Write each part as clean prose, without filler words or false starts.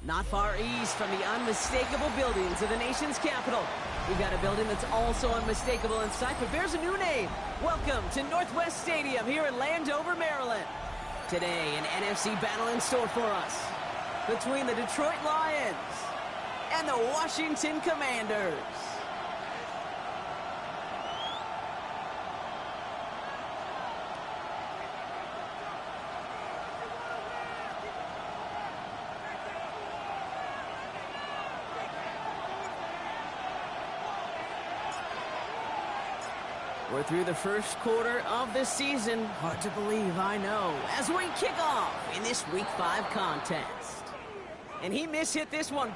Not far east from the unmistakable buildings of the nation's capital. We've got a building that's also unmistakable in sight, but bears a new name. Welcome to Northwest Stadium here in Landover, Maryland. Today, an NFC battle in store for us between the Detroit Lions and the Washington Commanders. We're through the first quarter of the season. Hard to believe, I know, as we kick off in this Week 5 contest. And he mishit this one.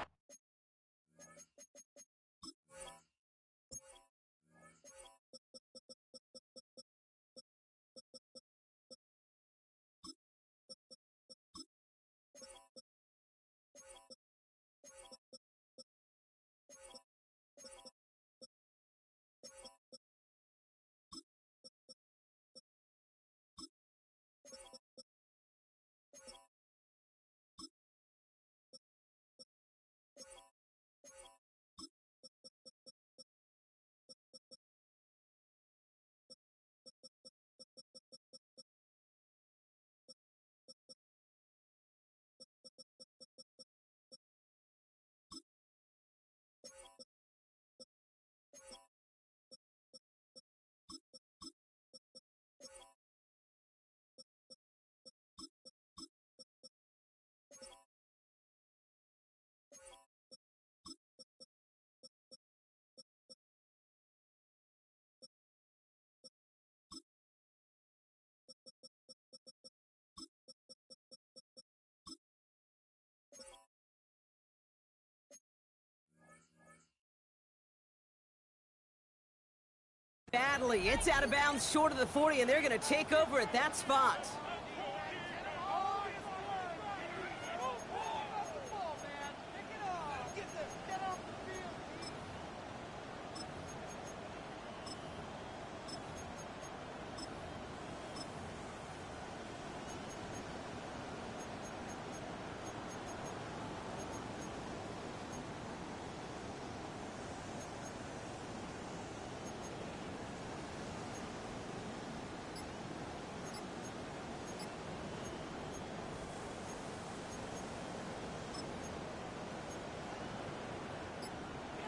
Badly, it's out of bounds short of the 40, and they're going to take over at that spot.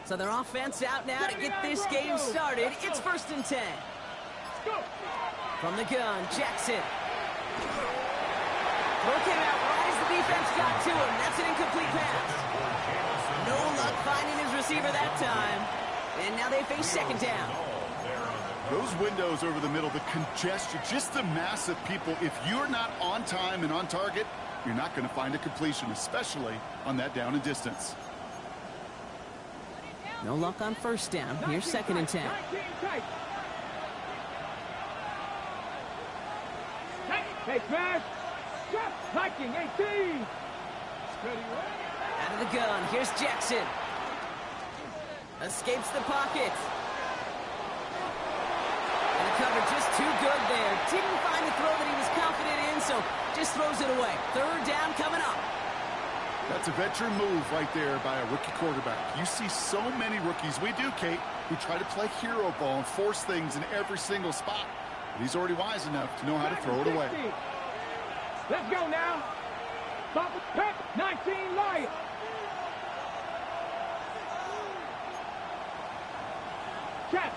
So their offense out now to get this game started. It's 1st and 10. From the gun, Jackson. Throw came out right as the defense got to him. That's an incomplete pass. No luck finding his receiver that time. And now they face 2nd down. Those windows over the middle, the congestion, just the mass of people. If you're not on time and on target, you're not going to find a completion, especially on that down and distance. No luck on 1st down. Here's 2nd and 10. Hey, smash! Hiking, 18! Out of the gun. Here's Jackson. Escapes the pocket. And the cover just too good there. Didn't find the throw that he was confident in, so just throws it away. 3rd down coming up. That's a veteran move right there by a rookie quarterback. You see so many rookies, we do, Kate, who try to play hero ball and force things in every single spot. But he's already wise enough to know how to throw it away. Let's go now. Stop with Pep, 19 Lions. Check.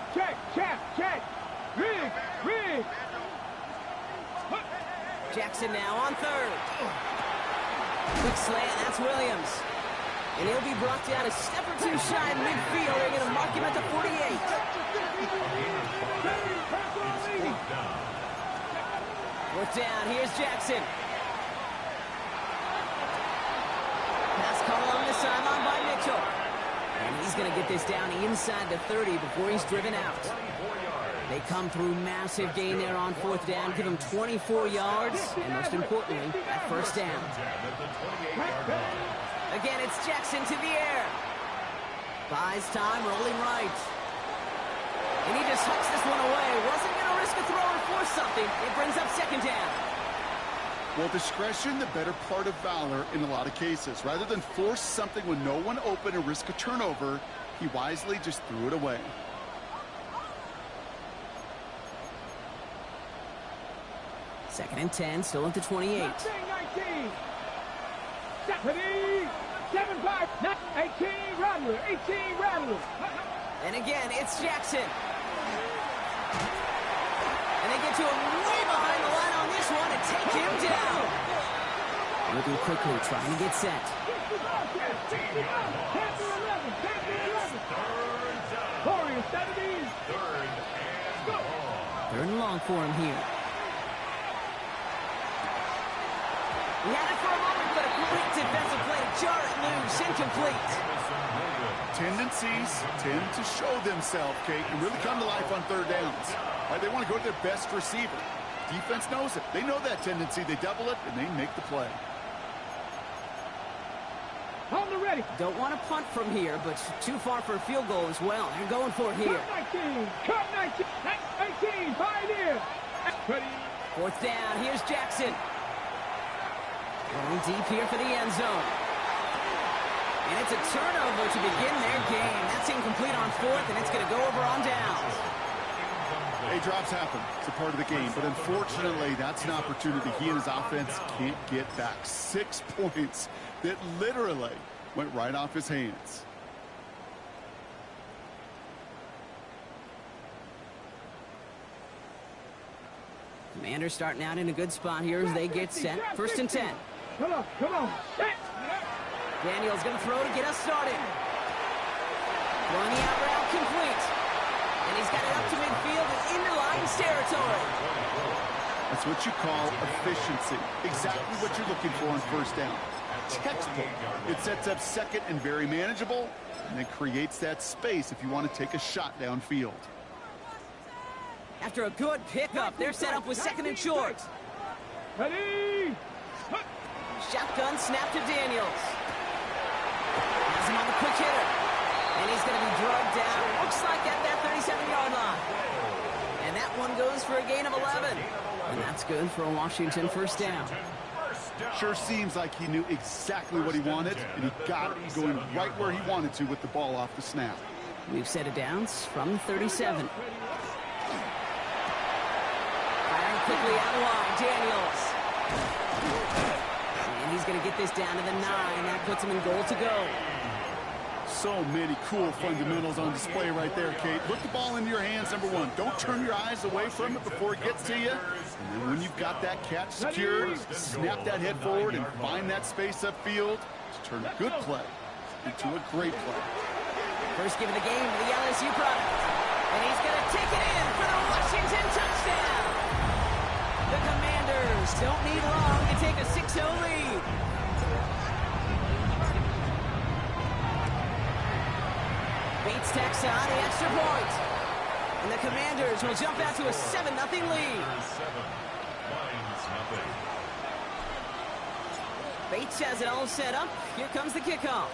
Rig. Jackson now on 3rd. Quick slant, that's Williams. And he'll be brought down a step or two shy in midfield. They're going to mark him at the 48. 4th down, here's Jackson. Pass call on the sideline by Mitchell. And he's going to get this down inside the 30 before he's driven out. They come through massive gain there on 4th down, give him 24 yards, and most importantly, that 1st down. Again, it's Jackson to the air. Buys time, rolling right. And he just hucks this one away. Wasn't going to risk a throw or force something. It brings up 2nd down. Well, discretion, the better part of valor in a lot of cases. Rather than force something when no one open and risk a turnover, he wisely just threw it away. Second and 10, still at the 28. 19. 7-5, 18, Rattler, 18, Rattler. And again, it's Jackson. And they get to him way behind the line on this one and take him down. Moving quickly, trying to get set. 10 to 11, 10 to 11. Warriors, 17. Third and long for him here. He had it for a moment, but a great defensive play to jar it loose, incomplete. Tendencies tend to show themselves, Kate, and really come to life on third downs. Right, they want to go to their best receiver. Defense knows it. They know that tendency. They double it, and they make the play. On the ready. Don't want to punt from here, but too far for a field goal as well. They're going for it here. Cut 19. 18. Pioneer. Ready. Fourth down. Here's Jackson. Going deep here for the end zone. And it's a turnover to begin their game. That's incomplete on fourth, and it's going to go over on downs. Hey, drops happen. It's a part of the game. But unfortunately, that's an opportunity he and his offense can't get back. 6 points that literally went right off his hands. Commanders starting out in a good spot here as they get set. First and 10. Come on. Daniel's going to throw to get us started. Throwing the out route complete. And he's got it up to midfield and into Lions territory. That's what you call efficiency. Exactly what you're looking for on first down. Textbook. It sets up second and very manageable, and it creates that space if you want to take a shot downfield. After a good pickup, they're set up with second and short. Ready. Shotgun snap to Daniels. Has him on the quick hitter. And he's going to be drugged down. Looks like at that 37-yard line. And that one goes for a gain of 11. And that's good for a Washington first down. Sure seems like he knew exactly what he wanted, and he got it going right where he wanted to with the ball off the snap. We've set it downs from the 37. Firing quickly out wide, Daniels. And he's going to get this down to the 9. That puts him in goal to go. So many cool fundamentals on display right there, Kate. Look the ball into your hands, number one. Don't turn your eyes away from it before it gets to you. And then when you've got that catch secured, snap that head forward and find that space upfield to turn a good play into a great play. First give of the game to the LSU product. And he's going to take it in for the Washington touchdown. The Commanders don't need long to take a 6-0 lead. Bates tacks on the extra point. And the Commanders will jump out to a 7-0 lead. Bates has it all set up. Here comes the kickoff.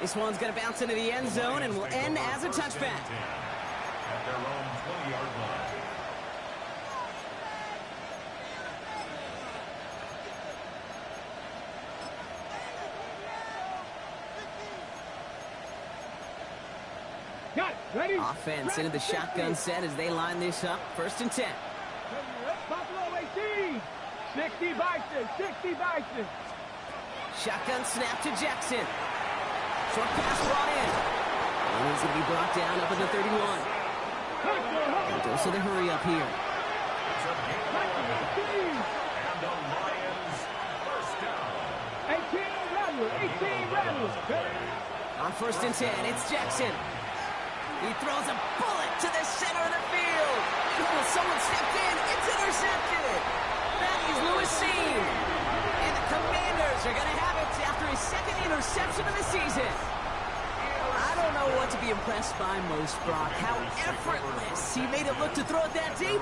This one's going to bounce into the end zone and will end as a touchback. At their own 20-yard line. Got it. Ready. Offense into the shotgun set as they line this up. First and 10. Buffalo 18. 60 Bison. 60 Bison. Shotgun snap to Jackson. Short pass brought in. And he's going to be brought down up at the 31. And goes to the hurry up here. And the Lions first down. 18 Rattler. 18 Rattler. On first and 10, it's Jackson. He throws a bullet to the center of the field. Oh, someone stepped in. It's intercepted. That is Lewis Seen. And the Commanders are going to have it after his second interception of the season. I don't know what to be impressed by most, Brock. How effortless he made it look to throw it that deep,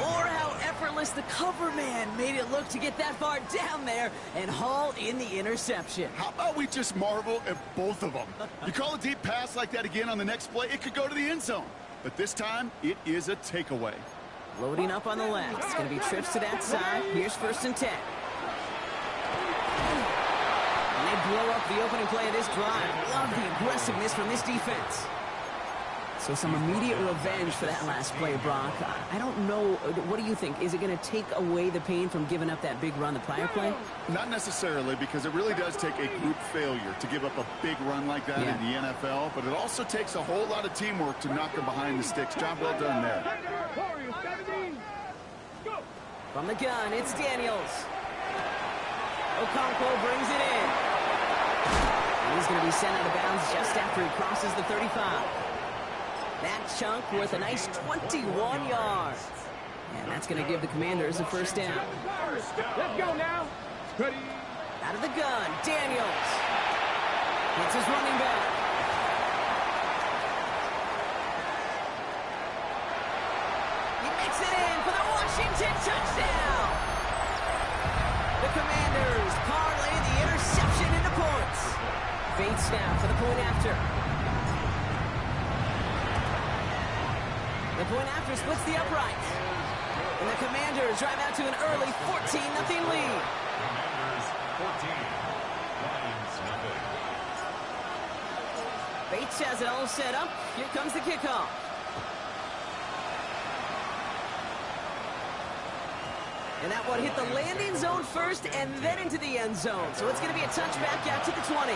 or how effortless the cover man made it look to get that far down there and haul in the interception. How about we just marvel at both of them? You call a deep pass like that again on the next play, it could go to the end zone. but this time it is a takeaway. Loading up on the left. It's going to be trips to that side. Here's 1st and 10. And they blow up the opening play of this drive. Love the aggressiveness from this defense. So some immediate revenge for that last play, Brock. I don't know. What do you think? Is it going to take away the pain from giving up that big run the prior play? Not necessarily, because it really does take a group failure to give up a big run like that in the NFL, but it also takes a whole lot of teamwork to knock them behind the sticks. Job well done there. From the gun, it's Daniels. Okonkwo brings it in. And he's going to be sent out of bounds just after he crosses the 35. That chunk worth a nice 21 yards. And that's going to give the Commanders a 1st down. Let's go now. Ready. Out of the gun, Daniels. It's his running back. He makes it in for the Washington touchdown. The Commanders parlay the interception into points. Bates now for the point after. The point after splits the uprights. And the Commanders drive out to an early 14-0 lead. Commanders 14, Lions nothing. Bates has it all set up. Here comes the kickoff. And that one hit the landing zone first and then into the end zone. So it's going to be a touchback out to the 20.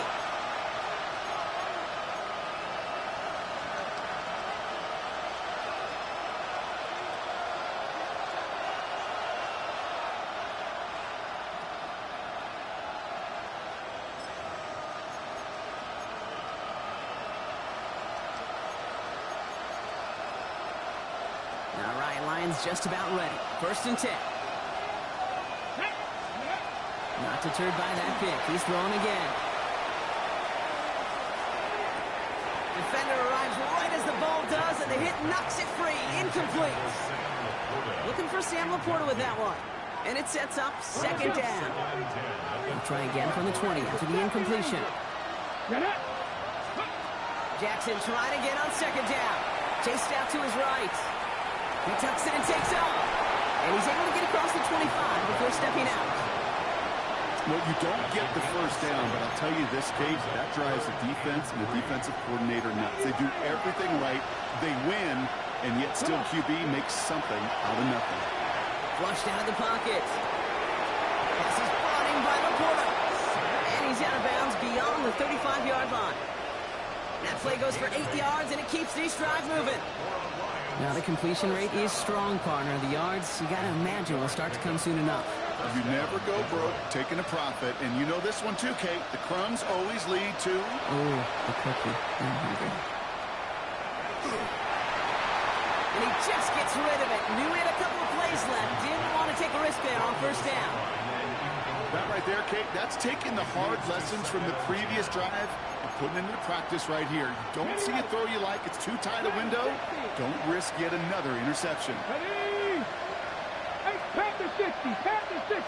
Now Ryan Lyons just about ready. 1st and 10. Not deterred by that pick. He's throwing again. Defender arrives right as the ball does, and the hit knocks it free. Incomplete. Looking for Sam Laporta with that one. And it sets up 2nd down. They'll try again from the 20 after the incompletion. Jackson trying again on 2nd down. Chased out to his right. He tucks it and takes off. And he's able to get across the 25 before stepping out. Well, you don't get the 1st down, but I'll tell you this, Kate, that drives the defense and the defensive coordinator nuts. They do everything right. They win, and yet still QB makes something out of nothing. Flushed out of the pocket. Pass is brought in by Laporta. And he's out of bounds beyond the 35-yard line. That play goes for 8 yards, and it keeps these drives moving. Now the completion rate is strong, partner. The yards, you got to imagine, will start to come soon enough. You never go broke taking a profit, and you know this one too, Kate. The crumbs always lead to... Oh, the cookie. I'm hungry. And he just gets rid of it. Knew he had a couple of plays left. Didn't want to take a risk there on 1st down. That right there, Kate, that's taking the hard lessons from the previous drive and putting it into practice right here. You don't see a throw you like, it's too tight a window. Don't risk yet another interception. Ready. Hey, Panther 60, Panther 60.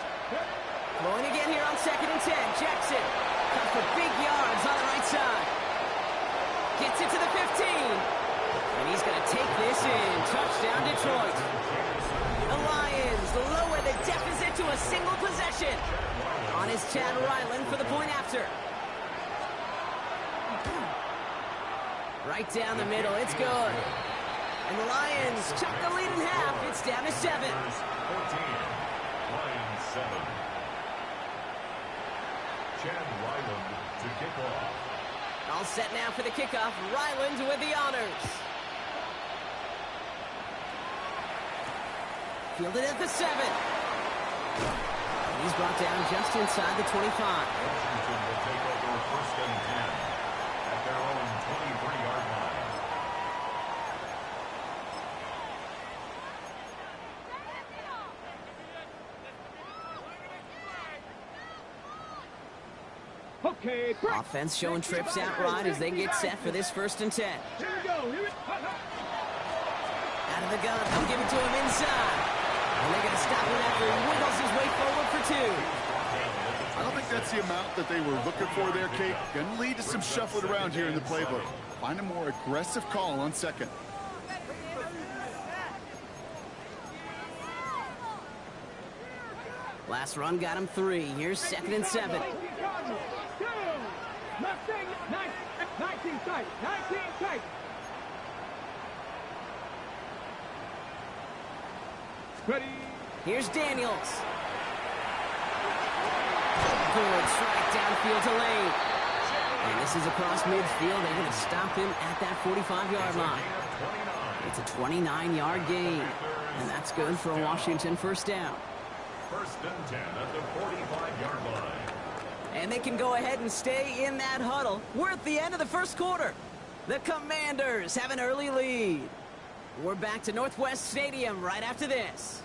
Blowing again here on 2nd and 10. Jackson cut for big yards on the right side. Gets it to the 15. And he's going to take this in. Touchdown, Detroit. The Lions lower the deficit to a single possession. On is Chad Ryland for the point after. Right down the middle. It's good. And the Lions chop the lead in half. It's down to 7. 14, Lions 7. Chad Ryland to kick off. All set now for the kickoff. Ryland with the honors. Fielded at the 7. He's brought down just inside the 25. Washington will take over 1st and 10 at their own 23-yard line. Okay, break. Offense showing trips out right as they get set for this 1st and 10. Here we go. Here we go. Out of the gun, they'll give it to him inside. And they're going to stop him after he wiggles his way forward for 2. I don't think that's the amount that they were looking for there, Kate. Going to lead to some shuffling around here in the playbook. Find a more aggressive call on 2nd. Last run got him 3. Here's 2nd and 7. 19 tight. 19 tight. Ready. Here's Daniels. Good strike downfield to Lane. And this is across midfield. They're going to stop him at that 45-yard line. It's a 29-yard gain. And that's good for a Washington first down. 1st and 10 at the 45-yard line. And they can go ahead and stay in that huddle. We're at the end of the first quarter. The Commanders have an early lead. We're back to Northwest Stadium right after this.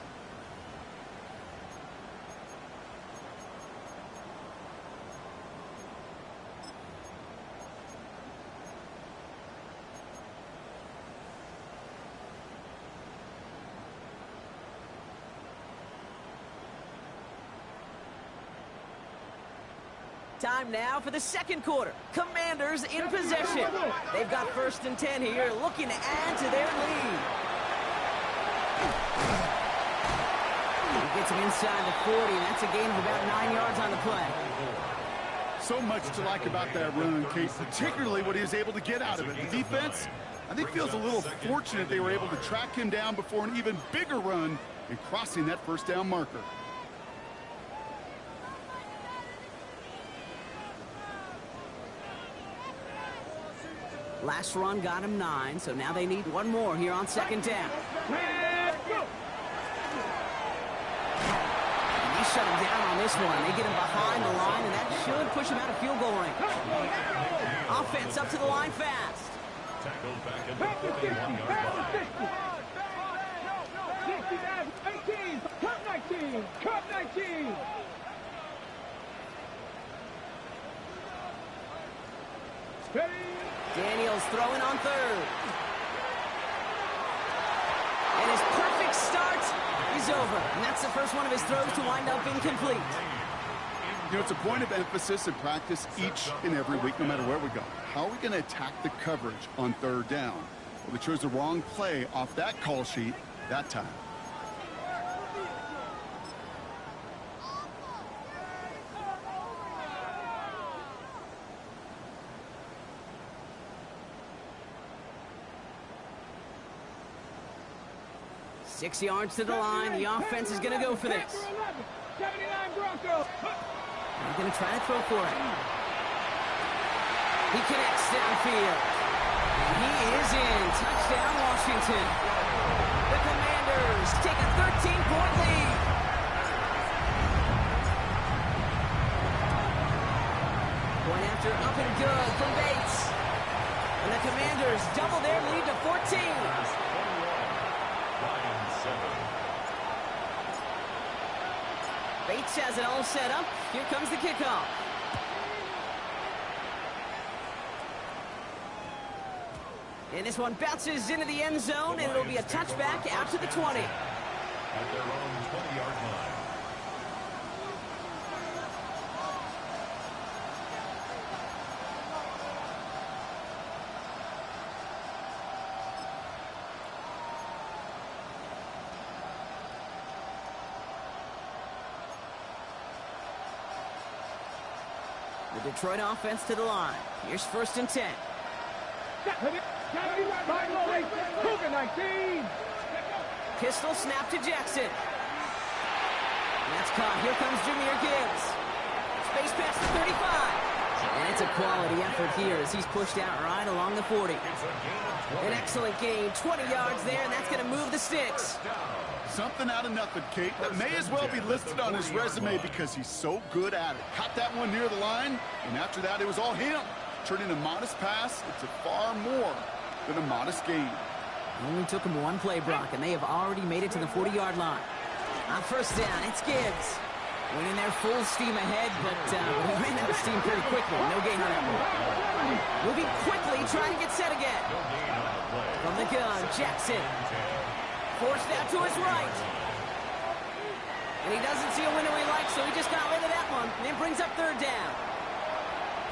Time now for the second quarter. Commanders in possession. They've got 1st and 10 here, looking to add to their lead. He gets him inside the 40. That's a gain of about 9 yards on the play. So much to like about that run, Kate, particularly what he was able to get out of it. The defense, I think, feels a little fortunate they were able to track him down before an even bigger run and crossing that first down marker. Last run got him 9, so now they need one more here on 2nd down. And he shut him down on this one. They get him behind the line, and that should push him out of field goal range. Offense up to the line fast. Tackled back at the 41-yard line. 18, cut 19, cut 19. Ready. Daniels throwing on 3rd. And his perfect start is over. And that's the first one of his throws to wind up incomplete. You know, it's a point of emphasis in practice each and every week, no matter where we go. How are we going to attack the coverage on 3rd down? Well, they chose the wrong play off that call sheet that time. Six yards to the line. The offense is going to go for this. 79 Broncos. They're going to try to throw for it. He connects downfield. And he is in. Touchdown, Washington. The Commanders take a 13-point lead. Point after up and good from Bates. And the Commanders double their lead to 14. Bates has it all set up. Here comes the kickoff. And this one bounces into the end zone, and it'll be a touchback out to the 20. At their own 20-yard line. The Detroit offense to the line. Here's 1st and 10. Pistol snap to Jackson. And that's caught. Here comes Jahmyr Gibbs. Space pass to 35. And it's a quality effort here as he's pushed out right along the 40. An excellent gain. 20 yards there, and that's going to move the sticks. Something out of nothing, Kate. That may as well be listed on his resume because he's so good at it. Caught that one near the line, and after that, it was all him. Turning a modest pass into far more than a modest gain. Only took him one play, Brock, and they have already made it to the 40-yard line. On 1st down, it's Gibbs. Went in there full steam ahead, but he ran out of steam pretty quickly. No gain on that one. Moving quickly, trying to get set again. From the gun, Jackson. Forced out to his right. And he doesn't see a window he likes, so he just got rid of that one. And it brings up 3rd down.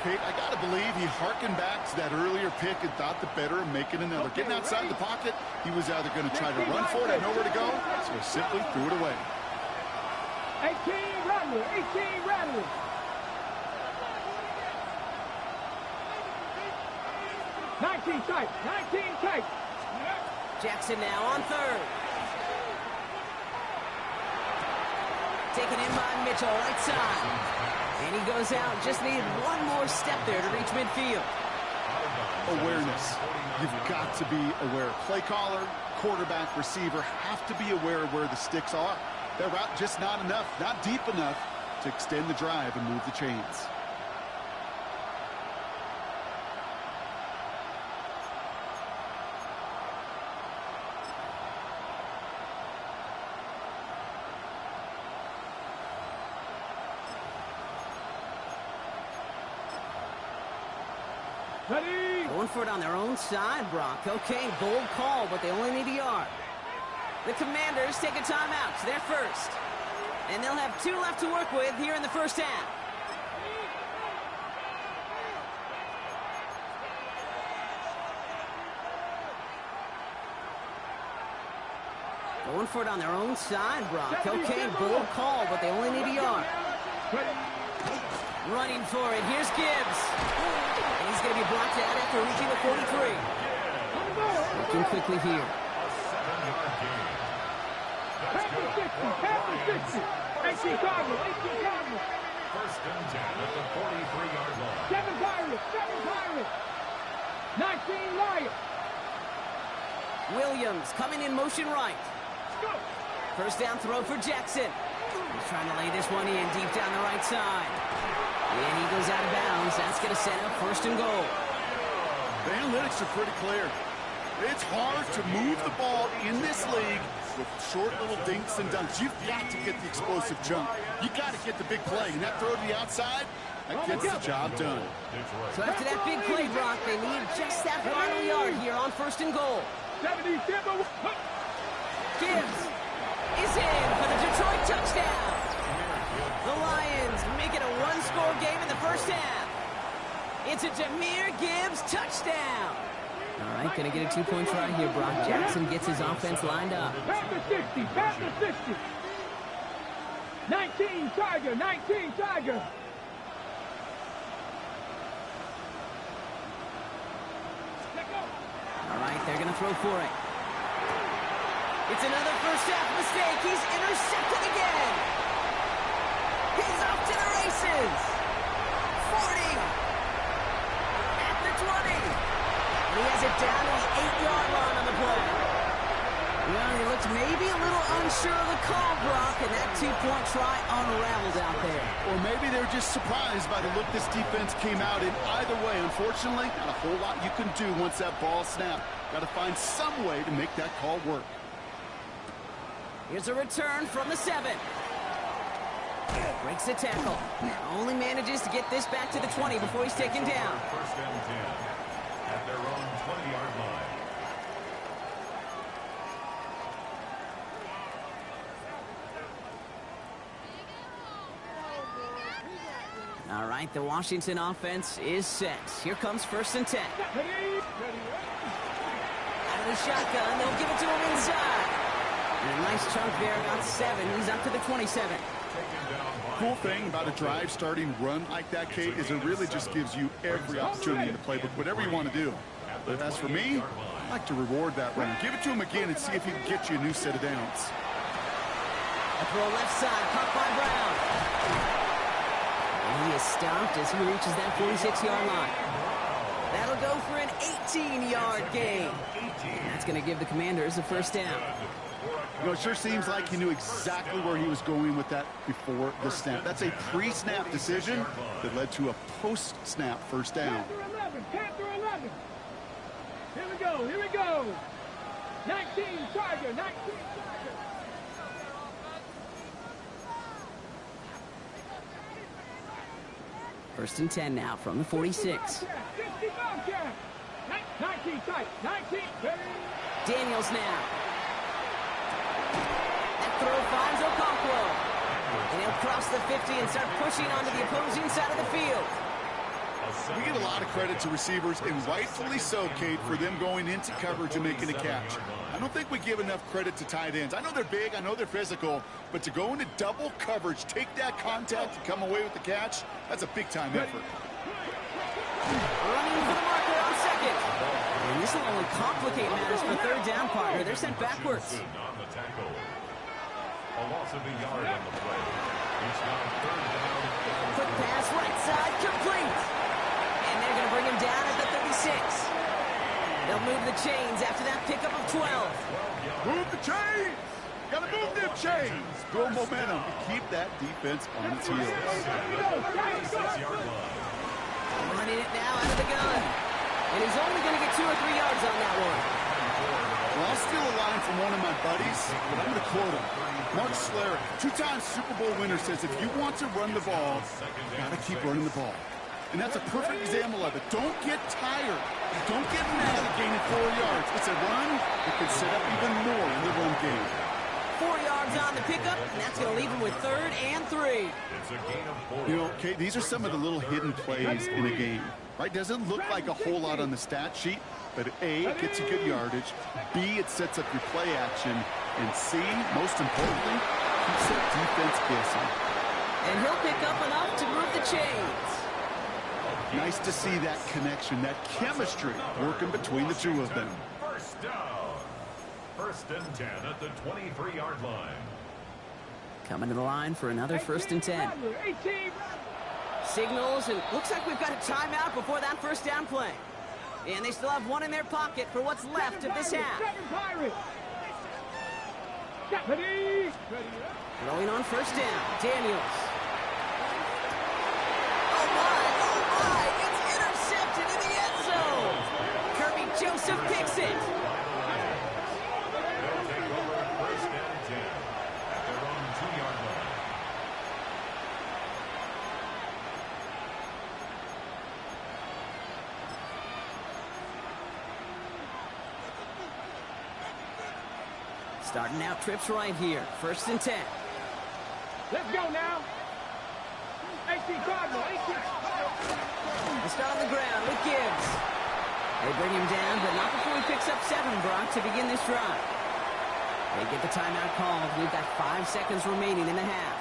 Kate, I got to believe he harkened back to that earlier pick and thought the better of making another. Getting outside the pocket, he was either going to try to run for it, had nowhere to go, so he simply threw it away. 18. Rattler. 18 Rattler. Nineteen tight. 19 tight. Jackson now on third. Taken in by Mitchell, right side. And he goes out. Just needed one more step there to reach midfield. Awareness. You've got to be aware. Play caller, quarterback, receiver have to be aware of where the sticks are. That route just not enough, not deep enough to extend the drive and move the chains. Ready? Going for it on their own side, Brock. Okay, bold call, but they only need a yard. The Commanders take a timeout. They're first. And they'll have 2 left to work with here in the first half. Going for it on their own side, Brock. Okay, bold call, but they only need a yard. Running for it. Here's Gibbs. And he's going to be blocked out after reaching the 43. Looking quickly here. Past the 60. 18 Cardinals. 18 Cardinals. First and 10 at the 43-yard line. 7 Pirates. 7 Pirates. 19 Lions. Williams coming in motion right. Go. First down throw for Jackson. He's trying to lay this one in deep down the right side. And he goes out of bounds. That's going to set up first and goal. The analytics are pretty clear. It's hard to move the ball in this league with short little dinks and dunks. You've got to get the explosive jump. You got to get the big play. And that throw to the outside, that gets the job done. So after that big play, Brock, they need just that final yard here on first and goal. 70 Gibbs is in for the Detroit touchdown. The Lions make it a one-score game in the first half. It's a Jahmyr Gibbs touchdown. All right, going to get a 2-point try here, Brock. Jackson gets his offense lined up. Past the 60. Past the 60. 19 Tiger. 19 Tiger. All right, they're going to throw for it. It's another first half mistake. He's intercepted again. He's off to the races. 40. At the 20. And he has it down to the 8-yard line on the play. Well, he looks maybe a little unsure of the call, Brock, and that 2-point try unraveled out there. Or maybe they're just surprised by the look this defense came out in. Either way, unfortunately, not a whole lot you can do once that ball snapped. Got to find some way to make that call work. Here's a return from the 7. Breaks the tackle. Only manages to get this back to the 20 before he's taken down. First and 10 at their own 20-yard line. All right, the Washington offense is set. Here comes first and 10. Out of the shotgun, they'll give it to him inside. And a nice chunk there, about 7. He's up to the 27. Cool thing about a drive starting run like that, Kate, is it really just gives you every opportunity in the playbook, whatever you want to do. But as for me, I like to reward that run. Give it to him again and see if he can get you a new set of downs. A throw left side, caught by Brown. And he is stopped as he reaches that 46-yard line. That'll go for an 18-yard gain. That's going to give the Commanders a first down. You know, it sure seems like he knew exactly where he was going with that before the snap. That's a pre-snap decision that led to a post-snap first down. Panther 11. Here we go. Here we go. 19 Tiger. 19 Tiger. First and 10 now from the 46. 19 tight. 19. Daniels now. That throw finds Okonkwo. And he'll cross the 50 and start pushing onto the opposing side of the field. We get a lot of credit to receivers, and rightfully so, Kate, for them going into coverage and making a catch. I don't think we give enough credit to tight ends. I know they're big, I know they're physical, but to go into double coverage, take that contact, and come away with the catch, that's a big-time effort. Running for the marker on second. And this will only complicate matters for third down, partner. They're sent backwards. On the tackle. A loss of a yard on the play. It's now third down. Quick pass, right side, complete. And they're going to bring him down at the 36. They'll move the chains after that pickup of 12. Move the chains! Gotta move them chains! Build momentum and keep that defense on its heels. Running it now out of the gun. And he's only going to get 2 or 3 yards on that one. Well, I'll steal a line from one of my buddies, but I'm going to quote him. Mark Schlereth, 2-time Super Bowl winner, says if you want to run the ball, you got to keep running the ball. And that's a perfect example of it. Don't get tired. Don't get mad at gaining 4 yards. It's a run that can set up even more in the run game. 4 yards on the pickup, and that's going to leave him with 3rd and 3. It's a gain of 4. You know, Kate, these are some of the little hidden plays in a game, right? Doesn't look like a whole lot on the stat sheet, but A, it gets you good yardage, B, it sets up your play action, and C, most importantly, keeps that defense guessing. And he'll pick up enough to move the chains. Nice to see that connection, that chemistry working between the two of them. First down. 1st and 10 at the 23-yard line. Coming to the line for another 1st and 10. Signals, and looks like we've got a timeout before that 1st down play. And they still have one in their pocket for what's left of this half. Throwing on 1st down, Daniels. Oh my, it's intercepted in the end zone. Kirby Joseph picks it. They'll take over 1st and 10 at their own 2-yard line. Starting out trips right here. 1st and 10. Let's go now. 18 Cardinal, 18. They start on the ground with Gibbs. They bring him down, but not before he picks up 7, Brock, to begin this drive. They get the timeout called. We've got 5 seconds remaining in the half.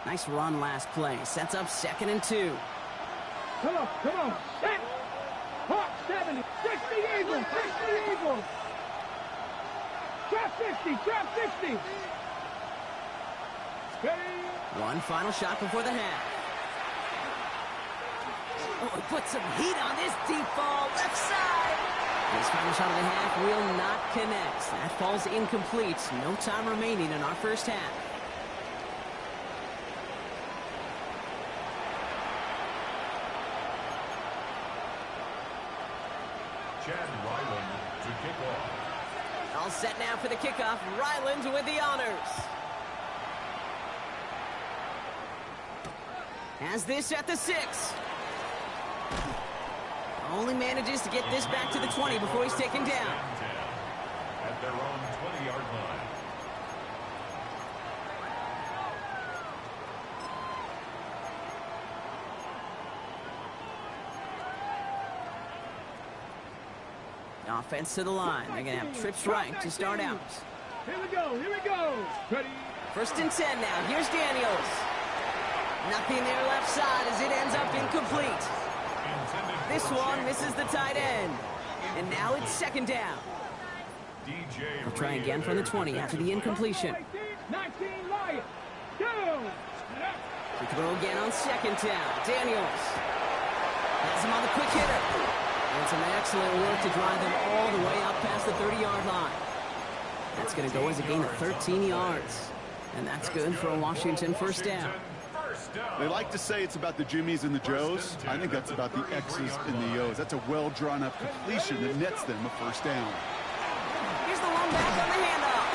Nice run last play. Sets up 2nd and 2. Come on, come on. Set. Hawk 70. 60 Eagles. 60 Eagles. Trap 50. Trap 50. Steady. One final shot before the half. Oh, put some heat on this deep ball. Left side. This final shot of the half will not connect. That falls incomplete. No time remaining in our 1st half. Chad Ryland to kick off. All set now for the kickoff. Ryland with the honors. Has this at the 6. Only manages to get this back to the 20 before he's taken down. At their own 20-yard line. Offense to the line. They're going to have trips right to start out. Here we go. Here we go. Ready. 1st and 10 now. Here's Daniels. Nothing there left side as it ends up incomplete. This one misses the tight end. And now it's 2nd down. We'll try again from the 20 after the incompletion. 19 Lions. Go. We throw again on 2nd down. Daniels. Has him on the quick hitter. And some excellent work to drive them all the way up past the 30-yard line. That's going to go as a gain of 13 yards. And that's good for a Washington 1st down. They like to say it's about the Jimmies and the Joes. I think that's about the X's and the O's. That's a well-drawn-up completion that nets them a 1st down. Here's the long back on the handoff.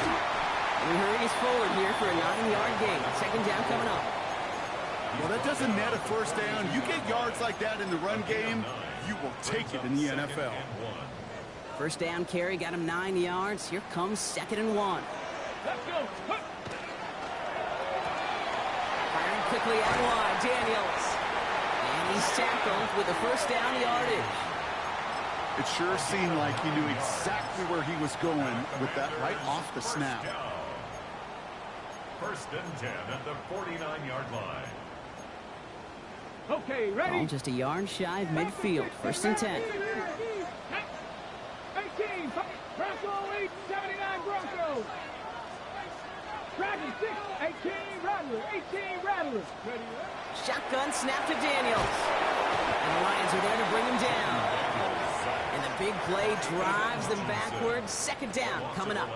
And he hurries forward here for a 9-yard gain. 2nd down coming up. Well, that doesn't net a 1st down. You get yards like that in the run game, you will take it in the NFL. First down carry got him 9 yards. Here comes 2nd and 1. Let's go. Firing quickly out wide, Daniels. And he's tackled with a first down yardage. It sure seemed like he knew exactly where he was going with that right off the snap. First and 10 at the 49-yard line. Okay, ready? Ball just a yard shy of midfield. First and 10. 18, Bronco 8, 79 Broncos. Dragon 6, 18 Rattler, 18 Rattler. Shotgun snap to Daniels. And the Lions are there to bring him down. And the big play drives them backwards. 2nd down coming up.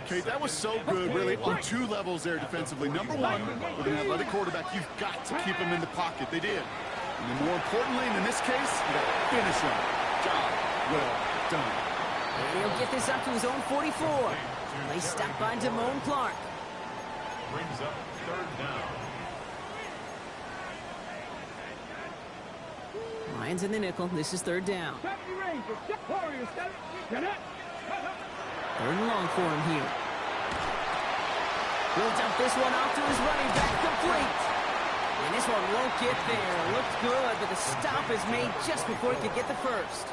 Okay, that was so good, really, on 2 levels there defensively. Number one, with an athletic quarterback, you've got to keep him in the pocket. They did. And then more importantly, in this case, you got to finish him. Job well done. And he'll get this up to his own 44. They stopped by Damone Clark. Brings up 3rd down. Lions in the nickel. This is 3rd down. 70 Rangers, Warriors, 3rd and long for him here. He'll dump this one off to his running back, complete. And this one won't get there. Looked good, but the stop is made just before he could get the first.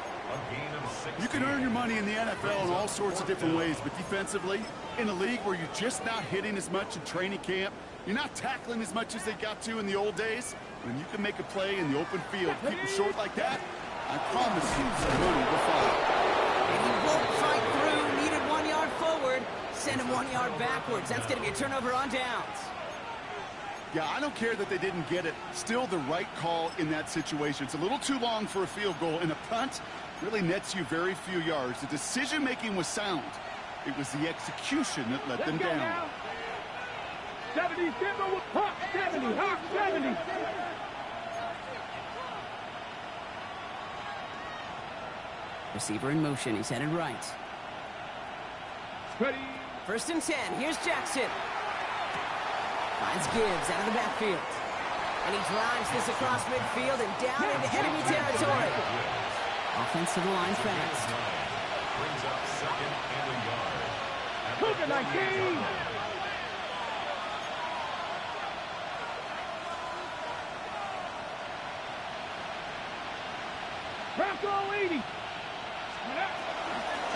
You can earn your money in the NFL in all sorts of different ways, but defensively, in a league where you're just not hitting as much in training camp, you're not tackling as much as they got to in the old days, when you can make a play in the open field, keep them short like that, I promise you some money will follow. And he won't fight through. Needed 1 yard forward. Send him 1 yard backwards. That's going to be a turnover on downs. Yeah, I don't care that they didn't get it. Still the right call in that situation. It's a little too long for a field goal, and a punt really nets you very few yards. The decision-making was sound. It was the execution that let them down. Now. 70, Denver with Hawk 70, Hawk 70. Receiver in motion. He's headed right. Ready. 1st and 10. Here's Jackson. Finds Gibbs out of the backfield. And he drives this across midfield and down into enemy territory. Offensive line fast. Brings up 2nd and a yard. Cougar 19. Bronco 80.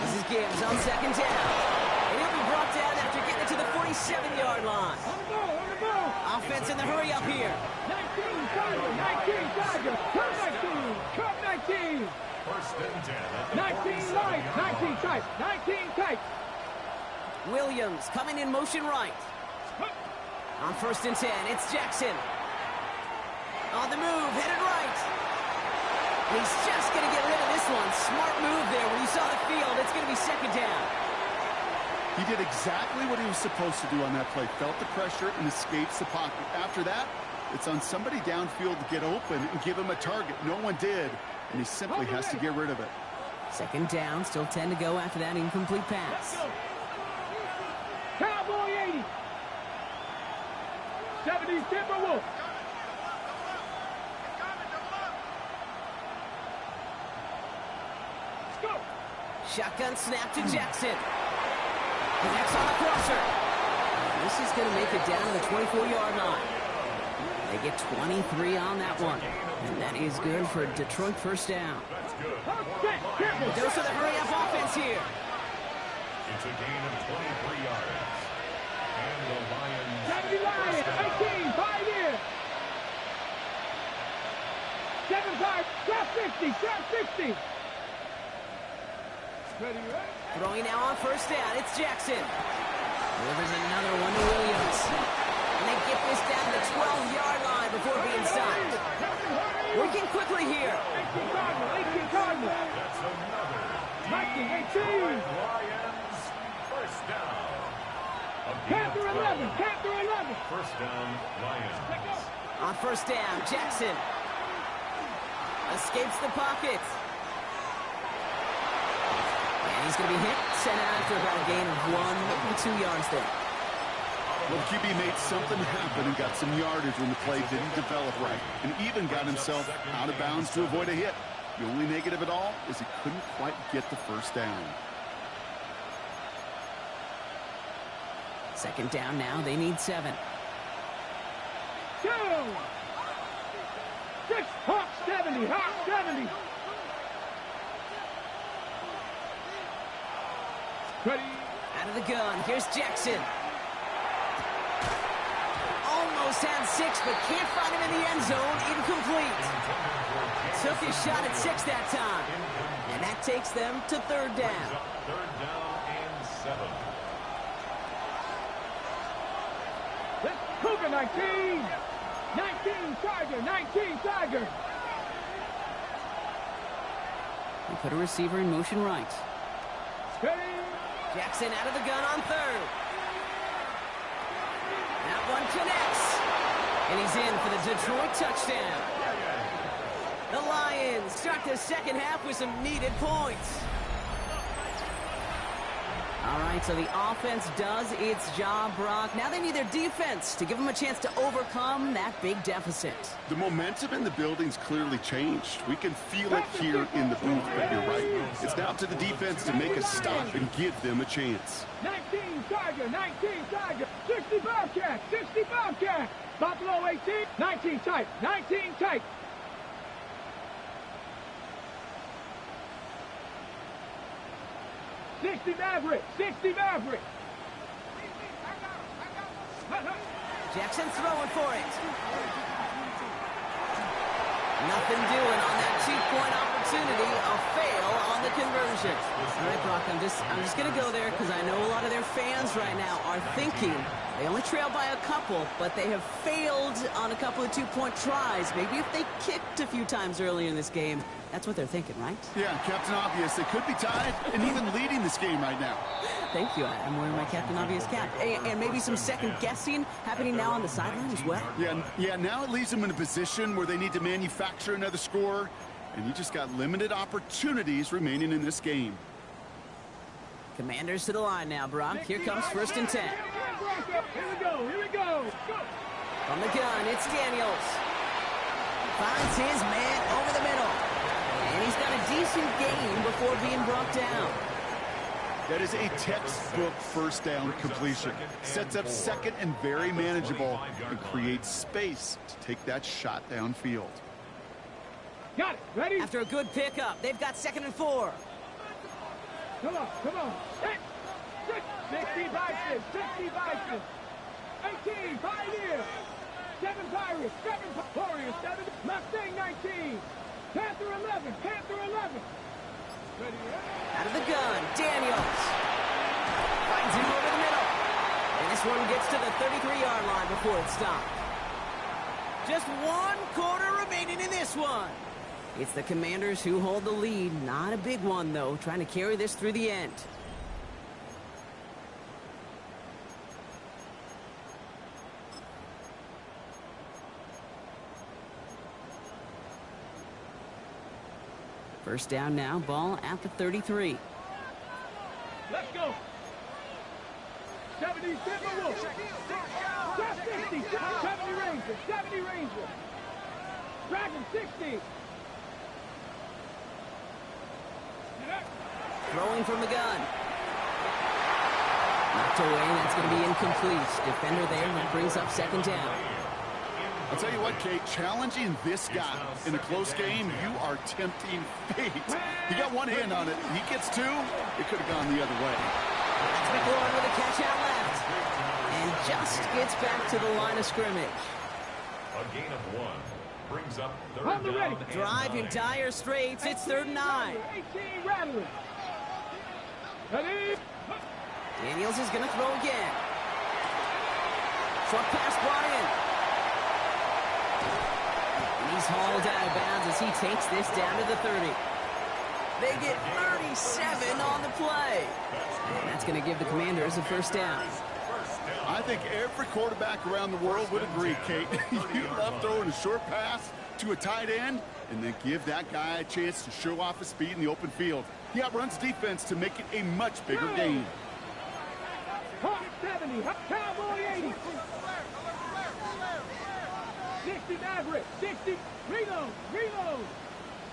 This is Gibbs on 2nd down. And he'll be brought down after getting it to the 47-yard line. On the ball, on the ball. Offense in the hurry up here. 19 Tiger, 19 Tiger. Cut 19, cut 19. 1st and 10 at the 19 light, 19 tight, 19 tight. Williams coming in motion right. On 1st and 10, it's Jackson. On the move, headed right. He's just going to get rid of this one. Smart move there. When you saw the field, it's going to be 2nd down. He did exactly what he was supposed to do on that play. Felt the pressure and escapes the pocket. After that, it's on somebody downfield to get open and give him a target. No one did, and he simply has to get rid of it. 2nd down, still 10 to go after that incomplete pass. Cowboy 80. 70 Timberwolves. Let's go. Shotgun snap to Jackson. Connects on the crosser. This is going to make it down to the 24-yard line. They get 23 on that one. And that is good for Detroit 1st down. Dose of the hurry-up offense here. It's a gain of 23 yards. And the Lions. 70 Lions, 18, 5 years. 7-5, drop 50, drop 60. Ready, right? Throwing now on 1st down. It's Jackson. Delivers another one to Williams. And they get this down to the 12-yard line before being stopped. Working quickly here. 18 Cardinal, 18 Cardinal. That's another. 19, 18. Lions. 1st down. Panther 11, Panther 11. 1st down, Lions. On 1st down, Jackson escapes the pocket. And he's going to be hit, sent out after about a gain of 1 or 2 yards there. Well, the QB made something happen and got some yardage when the play didn't develop right, and even got himself out of bounds to avoid a hit. The only negative at all is he couldn't quite get the first down. Second down now. They need 7. 2. 6. Hawk 70. Hawk 70. Ready. Out of the gun. Here's Jackson. Almost had 6, but can't find him in the end zone. Incomplete. Took his shot at 6 that time. And that takes them to third down. Third down and 7. Let's Cougar 19. 19 Tiger. 19 Tiger. We put a receiver in motion right. Ready. Jackson out of the gun on third. That one connects. And he's in for the Detroit touchdown. The Lions start the second half with some needed points. All right, so the offense does its job, Brock. Now they need their defense to give them a chance to overcome that big deficit. The momentum in the building's clearly changed. We can feel it here in the booth, but you're right. It's now to the defense to make a stop and give them a chance. 19 Tiger. 19 Tiger. 60 Bobcat. 60 Bobcat. Buffalo 18. 19 tight. 19 tight. 60 Maverick. 60 Maverick. Jackson throwing for it. Nothing doing on that 2-point opportunity. A fail on the conversion. All right, Brock, I'm just going to go there because I know a lot of their fans right now are thinking they only trail by a couple, but they have failed on a couple of 2-point tries. Maybe if they kicked a few times earlier in this game, that's what they're thinking, right? Yeah, Captain Obvious. They could be tied and even leading this game right now. Thank you. I'm wearing my Captain Obvious cap. And maybe some second guessing happening now on the sideline as well. Yeah, now it leaves them in a position where they need to manufacture another score, and you just got limited opportunities remaining in this game. Commanders to the line now, Brock. Here comes 1st and 10. Here we go. Here we go. From the gun, it's Daniels. Finds his man over the middle. And he's got a decent game before being brought down. That is a textbook first down completion. Sets up second and very manageable and creates space to take that shot downfield. Got it. Ready? After a good pickup, they've got 2nd and 4. Come on. 60 Bison. 60 Bison. 18 Pioneer. 7 Pirates. 7 Warriors. 7 Mustang 19. Panther 11. Panther 11. Ready? Out of the gun, Daniels. Finds him over the middle. And this one gets to the 33-yard line before it's stopped. Just 1 quarter remaining in this one. It's the Commanders who hold the lead. Not a big one, though. Trying to carry this through the end. First down now, ball at the 33. Let's go. 70 Timberwolves. 50. 70 Rangers. 70 Rangers. Dragon 60. Throwing from the gun. Knocked away, that's going to be incomplete. Defender there, that brings up 2nd down. I'll tell you what, Kate, challenging this guy in a close game, you are tempting fate. He got one hand on it. He gets 2. It could have gone the other way. That's McLaurin with a catch out left. And just gets back to the line of scrimmage. A gain of 1 brings up On the 3rd ready. down and Driving 9. dire straits, it's 3rd and 9. 18 Rattler. Ready? Daniels is going to throw again. Short pass brought in. And he's hauled out of bounds as he takes this down to the 30. They get 37 on the play. And that's going to give the Commanders a first down. I think every quarterback around the world would agree, Kate. You love throwing a short pass to a tight end and then give that guy a chance to show off his speed in the open field. He outruns defense to make it a much bigger game. Hawk 70. Cowboy 80. 60 Maverick. 60. Reload.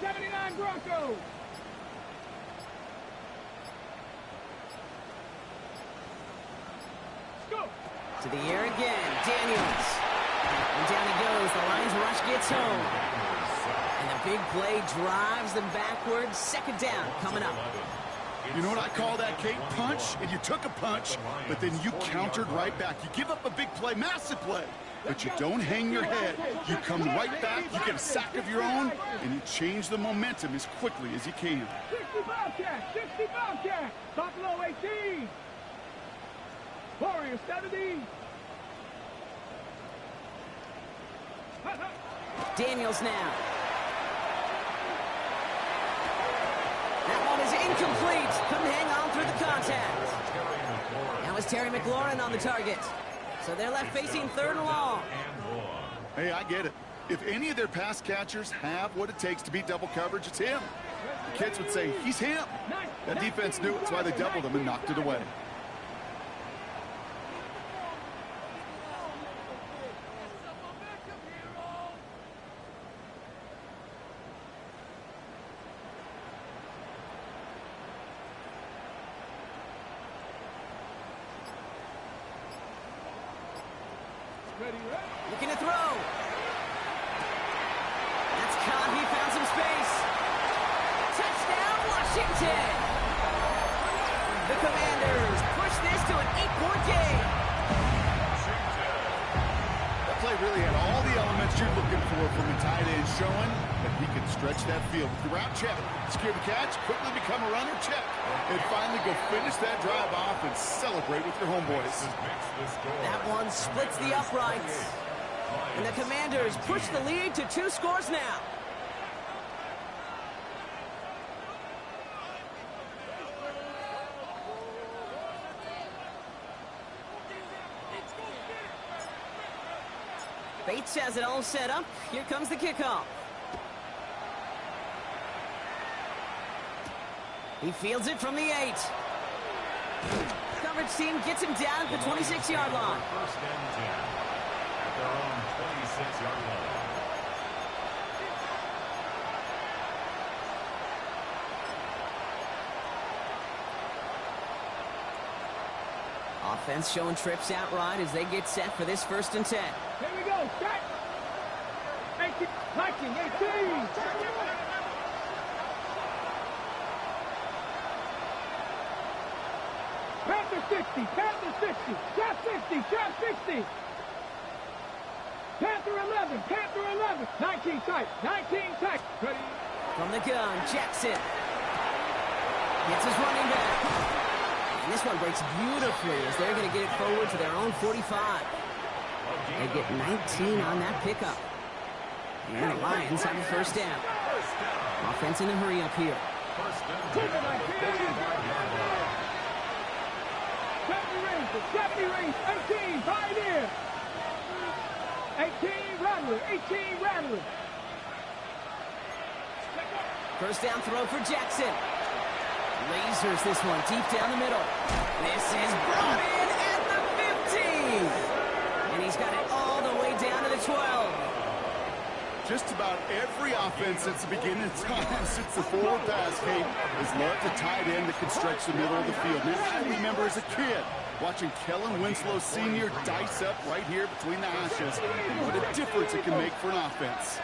79 Broncos. Go. To the air again, Daniels. And down he goes. The Lions rush gets home. And the big play drives them backwards. Second down coming up. You know what I call that, Kate? Punch, and you took a punch, but then you countered right back. You give up a big play, massive play, but you don't hang your head. You come right back, you get a sack of your own, and you change the momentum as quickly as you can. 60 Bobcats, 60 Bobcats. Buffalo 18. Warriors 70. Daniels now. That one is incomplete. Couldn't hang on through the contact. Now it's Terry McLaurin on the target. So they're left facing third and long. Hey, I get it. If any of their pass catchers have what it takes to beat double coverage, it's him. The kids would say, he's him. That defense knew it. That's why they doubled him and knocked it away. Looking to throw. That's caught. He found some space. Touchdown, Washington. The Commanders push this to an 8-point game. That play really had all the elements you're looking for from a tight end, showing that he can stretch that field. With the route, check. Secure the catch, quickly become a runner, check. And finally go finish that drive off and celebrate with your homeboys. That one splits the uprights. And the Commanders push the lead to 2 scores now. Bates has it all set up. Here comes the kickoff. He fields it from the 8. Coverage team gets him down at the 26-yard line. First and 10 at their own 26-yard line. Offense showing trips out right as they get set for this 1st and 10. Here we go. Set. 18. Viking 18. Panther 60. Panther 60. Trap 60. Trap 60. Panther 11. Panther 11. 19 tight. 19 tight. Ready. From the gun, Jackson. Gets his running back. And this one breaks beautifully as they're going to get it forward to their own 45. They get 19 on that pickup. And the Lions have a 1st down. Offense in a hurry up here. 70 range. 18. Pioneer. 18 Rattler. 18 Rattler. 1st down throw for Jackson. Lasers this one deep down the middle. This is brought in at the 15. And he's got it all the way down to the 12. Just about every offense since the beginning of time, since the forward pass, Kate, has loved a tight end that can stretch the middle of the field. Man, I remember as a kid watching Kellen Winslow Sr. dice up right here between the hashes, and what a difference it can make for an offense.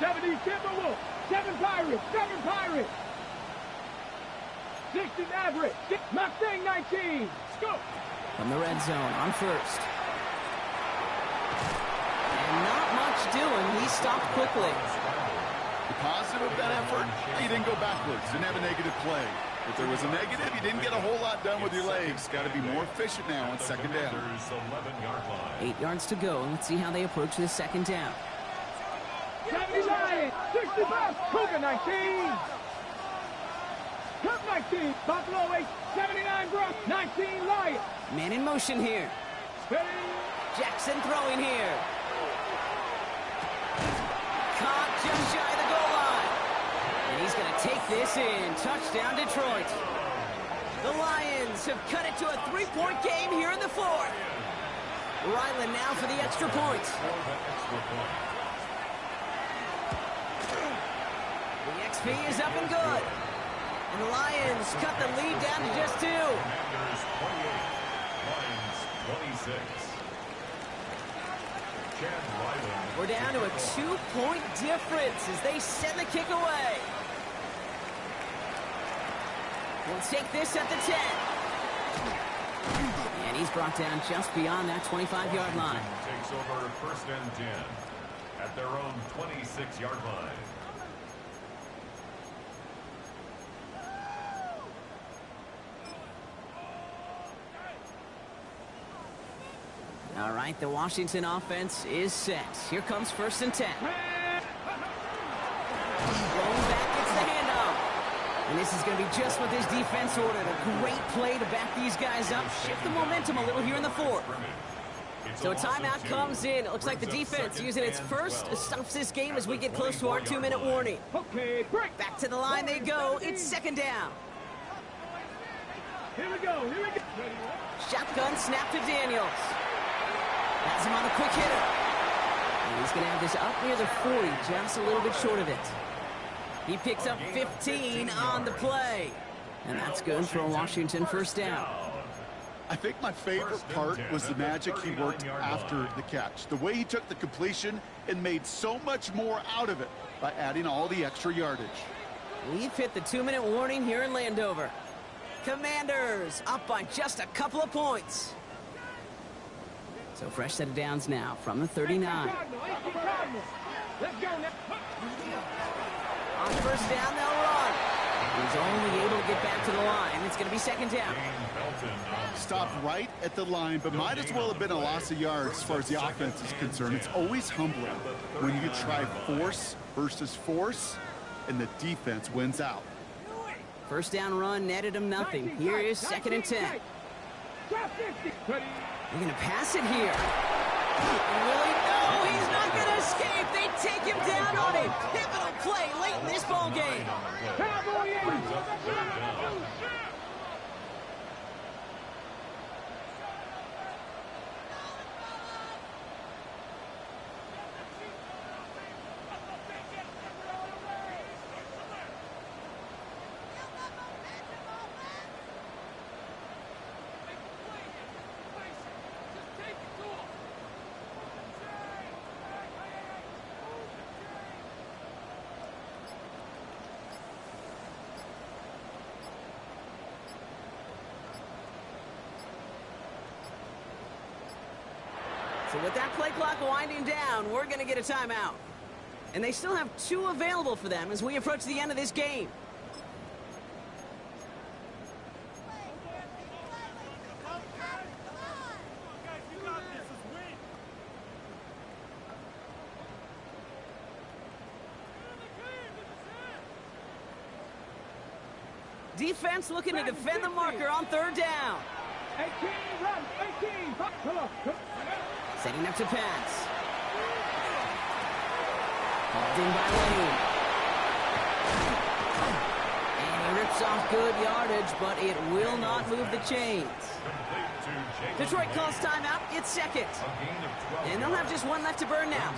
70 Timberwolves. 7 Pirates. 7 Pirates. 60 Mavericks. Mustang 19. Go. From the red zone on 1st. And not much doing. He stopped quickly. The positive of that effort, he didn't go backwards, didn't have a negative play. If there was a negative, you didn't get a whole lot done with your legs. Got to be more efficient now on 2nd down. 8 yards to go. Let's see how they approach this 2nd down. 70 Lions. 65. Cougar 19. Cup 19. Buffalo 8. 79 Brock. 19 Lions. Man in motion here. Ready. Jackson throwing here. Caught just shy of the goal line. And he's going to take this in. Touchdown, Detroit. The Lions have cut it to a 3-point game here in the 4th. Ryland now for the extra point. PSV is up and good. And the Lions cut the lead down to just 2. Commanders 28, Lions 26. Chad Ryland. We're down to a 2-point difference as they send the kick away. We'll take this at the 10. And he's brought down just beyond that 25-yard line. Takes over first and 10 at their own 26-yard line. All right, the Washington offense is set. Here comes first and 10. Rolling back, gets the handoff. And this is going to be just what this defense ordered. A great play to back these guys up, shift the momentum a little here in the fourth. So a timeout comes in. It looks like the defense using its first stops this game as we get close to our 2-minute warning. Okay, break. Back to the line they go. It's second down. Here we go. Here we go. Shotgun snap to Daniels. Has him on the quick hitter. And he's going to have this up near the 40, just a little bit short of it. He picks up 15 on the play. And that's good for a Washington first down. I think my favorite part was the magic he worked after the catch. The way he took the completion and made so much more out of it by adding all the extra yardage. We've hit the 2-minute warning here in Landover. Commanders up by just a couple of points. So fresh set of downs now from the 39. Let's go now. On first down, they'll run. He's only able to get back to the line. It's going to be second down. Stopped right at the line, but might as well have been a loss of yards as far as the offense is concerned. It's always humbling when you try force versus force, and the defense wins out. First down run netted him nothing. Here is second and 10. They're going to pass it here. Really? No, he's not going to escape. They take him down on a pivotal play late in this ball game. So with that play clock winding down, we're going to get a timeout. And they still have 2 available for them as we approach the end of this game. Defense looking to defend the marker on third down. 18, run, 18, come on. Setting up to pass. Hauled in by Lane. And he rips off good yardage, but it will not move the chains. Detroit calls timeout. It's second. And they'll have just 1 left to burn now.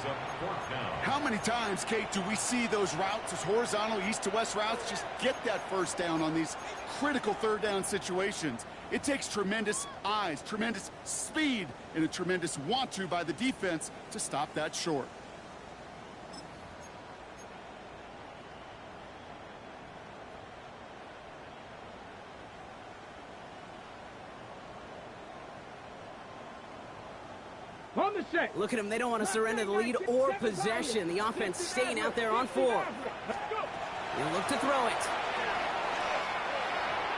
How many times, Kate, do we see those routes, those horizontal east to west routes, just get that first down on these critical third down situations? It takes tremendous eyes, tremendous speed, and a tremendous want-to by the defense to stop that short. On the set. Look at them. They don't want to surrender the lead or possession. The offense staying out there on 4. They'll look to throw it.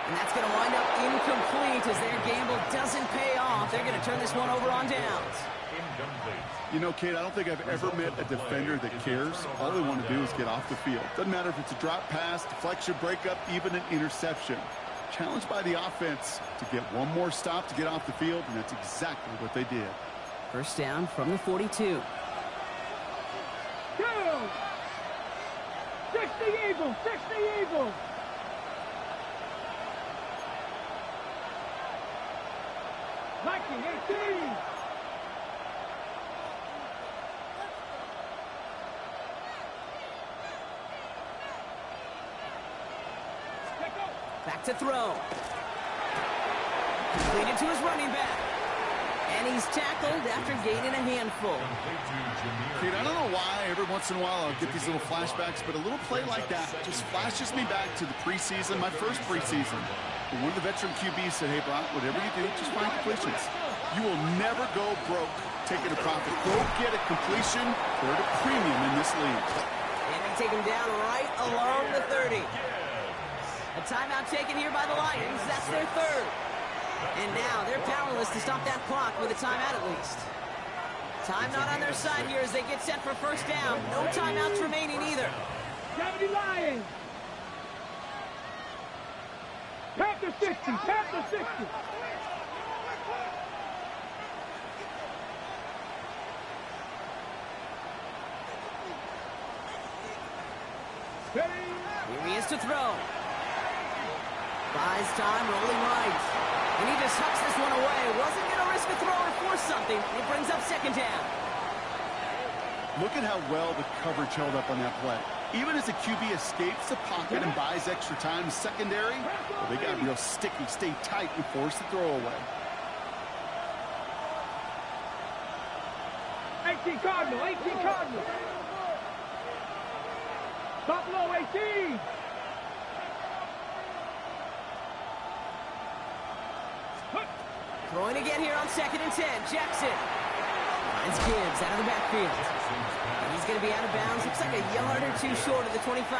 And that's going to wind up incomplete as their gamble doesn't pay off. They're going to turn this one over on downs. You know, Kate, I don't think I've ever met a defender that cares. All they want to do is get off the field. Doesn't matter if it's a drop pass, deflection, breakup, even an interception. Challenged by the offense to get one more stop to get off the field, and that's exactly what they did. First down from the 42. Go! 60 Eagles, 60 Eagles. Liking 18. Back to throw. Completed to his running back. And he's tackled after gaining a handful. Kate, I don't know why every once in a while I'll get these little flashbacks, but a little play like that just flashes me back to the preseason, my first preseason. And one of the veteran QBs said, hey, Brock, whatever you do, just find completions. You will never go broke taking a profit. Go get a completion for a premium in this league. And they take him down right along the 30. A timeout taken here by the Lions. That's their third. And now they're powerless to stop that clock with a timeout at least. Time not on their side here as they get set for first down. No timeouts remaining either. 70 Lions. Panther 60. Panther 60. Here he is to throw. Buys time, rolling right. And he just hucks this one away. Wasn't going to risk a throw or force something. It brings up second down. Look at how well the coverage held up on that play. Even as the QB escapes the pocket and buys extra time secondary, well, they got real sticky, stay tight, and force the throw away. 18 Cardinal, 18 Cardinal. Buffalo 18. Throwing again here on 2nd and 10. Jackson. Finds Gibbs out of the backfield. And he's going to be out of bounds. Looks like a yard or two short of the 25.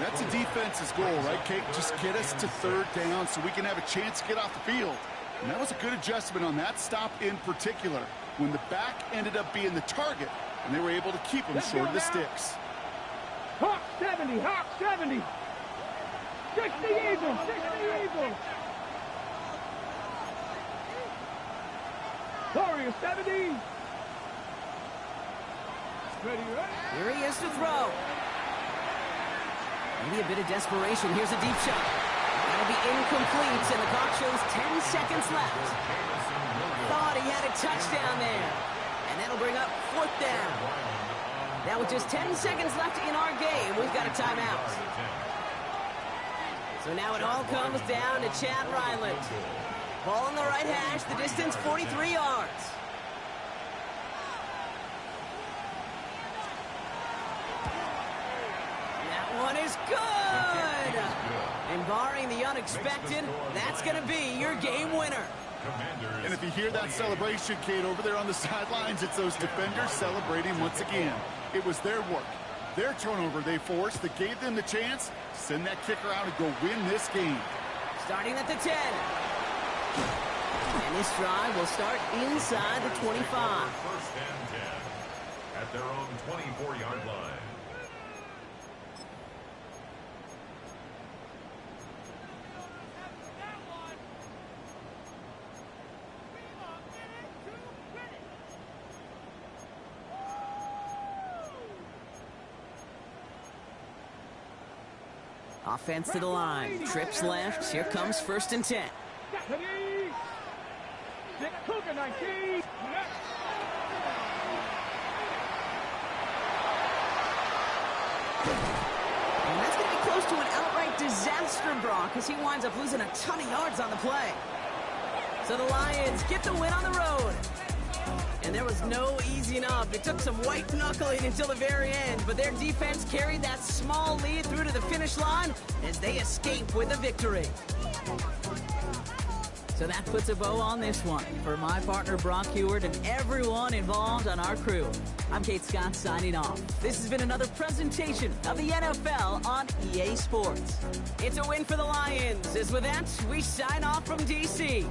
That's a defense's goal, right, Kate? Just get us to third down so we can have a chance to get off the field. And that was a good adjustment on that stop in particular, when the back ended up being the target, and they were able to keep him short of the sticks. Hawk 70, Hawk 70. 60 Eagles, 60 Eagles. Warriors 70. Ready, ready. Here he is to throw. Maybe a bit of desperation. Here's a deep shot. That'll be incomplete, and the clock shows 10 seconds left. Thought he had a touchdown there. And that'll bring up 4th down. Now with just 10 seconds left in our game, we've got a timeout. So now it all comes down to Chad Ryland. Ball on the right hash, the distance 43 yards. That one is good! And barring the unexpected, that's going to be your game winner. And if you hear that celebration, Kate, over there on the sidelines, it's those defenders celebrating once again. It was their work, their turnover they forced that gave them the chance to send that kicker out and go win this game. Starting at the 10. And this drive will start inside the 25. First and 10 at their own 24-yard line. Offense to the line. Trips left. Here comes 1st and 10. Cougar 19. And that's going to be close to an outright disaster, Brock, as he winds up losing a ton of yards on the play. So the Lions get the win on the road. And there was no easing up. It took some white knuckling until the very end, but their defense carried that small lead through to the finish line as they escape with a victory. So that puts a bow on this one. For my partner, Brock Heward, and everyone involved on our crew, I'm Kate Scott signing off. This has been another presentation of the NFL on EA Sports. It's a win for the Lions. As with that, we sign off from D.C.